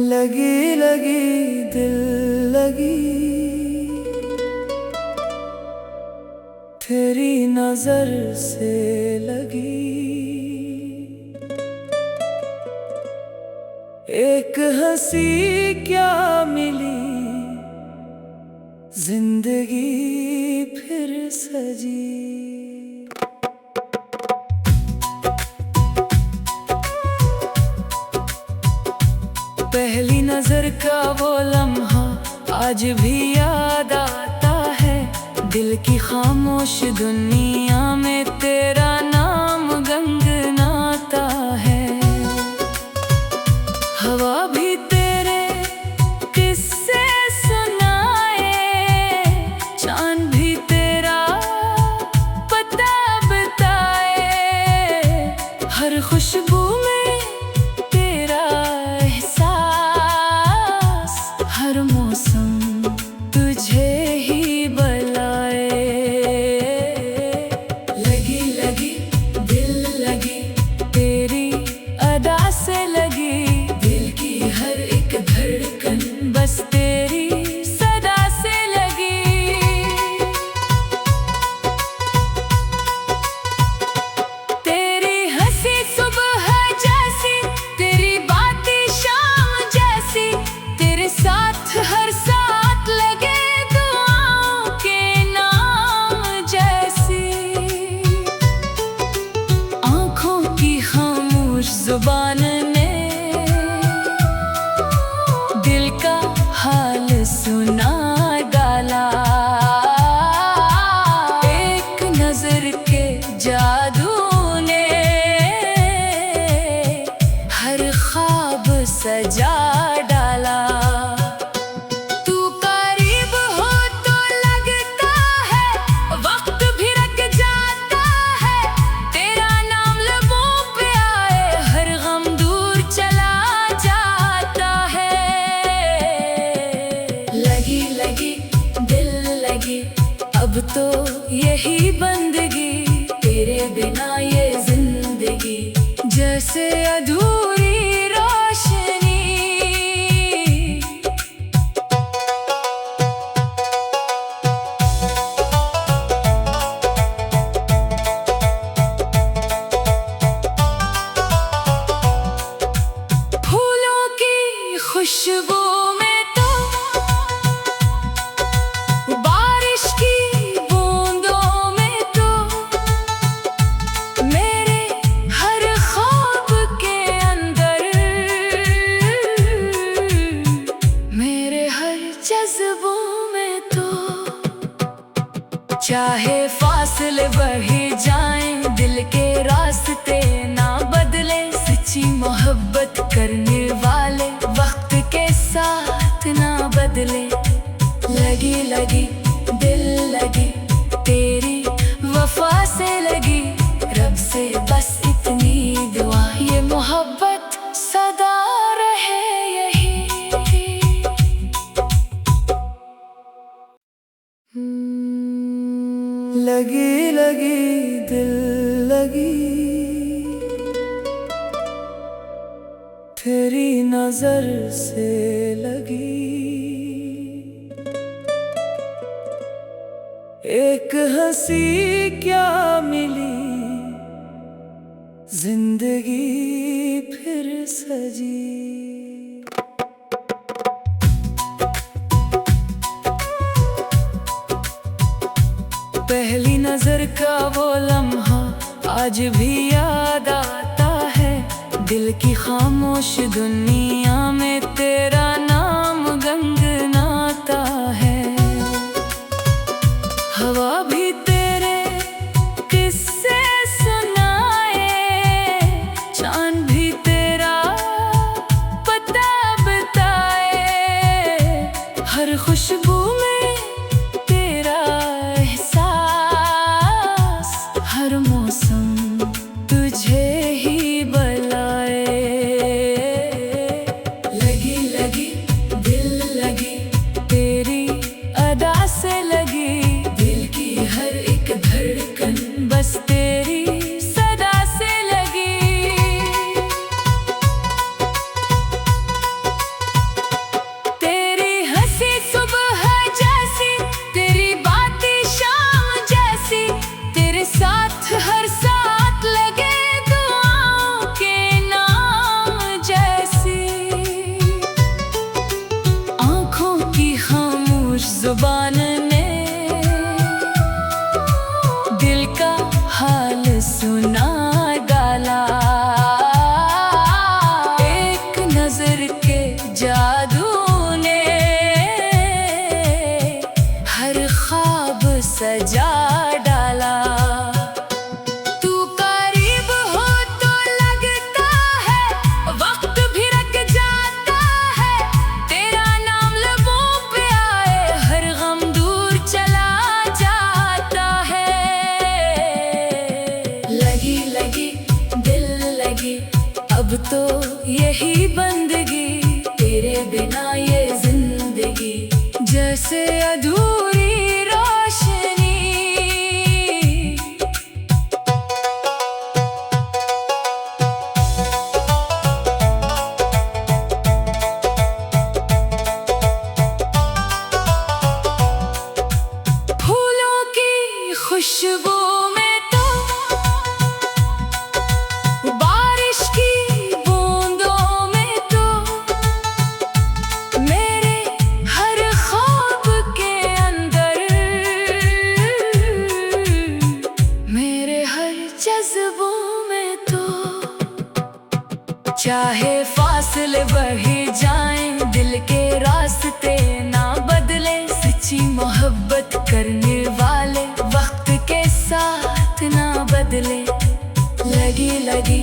लगी लगी दिल लगी तेरी नजर से लगी। एक हंसी क्या मिली जिंदगी फिर सजी। पहली नजर का वो लम्हा आज भी याद आता है। दिल की खामोश दुनिया में तेरा नाम गंगनाता है। हवा भी तेरे किस्से सुनाए, चांद भी तेरा पता बताए। हर खुशबू में तेरा एहसास, हर मौसम तुझे ही बुलाए। लगी लगी दिल लगी तेरी अदा से लगी। दिल की हर एक धड़कन बस तेरी सदा से लगी। तेरी हंसी सुबह जैसी, तेरी बातें शाम जैसी। तेरे साथ हर साथ लगे दुआओं के नाम जैसी। आँखों की खामोश जुबान ने दिल का हाल सुना डाला। एक नजर के जादू ने हर ख्वाब सजा डाला। तू करीब हो तो लगता है वक्त भी रुक जाता है। तेरा नाम लबों पे आए हर गम दूर चला जाता है। लगी लगी दिल लगी अब तो यही बंदगी। तेरे बिना ये जिंदगी जैसे अधूरी रोशनी। फूलों की खुशबू में तो, बारिश की बूंदों में तो, मेरे हर ख्वाब के अंदर, मेरे हर जज्बों में तो। चाहे फासले बढ़े जाएं, दिल के रास्ते ना बदले। सच्ची मोहब्बत करने वाले वक्त के साथ ना बदले। लगी लगी दिल लगी तेरी वफा से लगी। रब से बस इतनी दुआ, ये मोहब्बत सदा रहे यही। लगी लगी दिल लगी तेरी नजर से लगी। एक हंसी क्या मिली जिंदगी फिर सजी। पहली नजर का वो लम्हा आज भी याद आता है। दिल की खामोश दुनिया में तेरा नाम गंगनाता है। हवा भी तेरे किस्से सुनाए, चांद भी तेरा पता बताए। हर खुशबू में तेरा एहसास, हर मौसम तुझे ही बुलाए। लगी लगी यही बंदगी, तेरे बिना ये जिंदगी जैसे अधूरी रोशनी। फूलों की खुशबू में तो, बारिश की बूंदों में तो, मेरे हर ख्वाब के अंदर, मेरे हर जज्बों में तो। चाहे फासले बढ़ जाएं, दिल के रास्ते ना बदले, सच्ची मोहब्बत करने वाले वक्त के साथ ना बदले। लगी लगी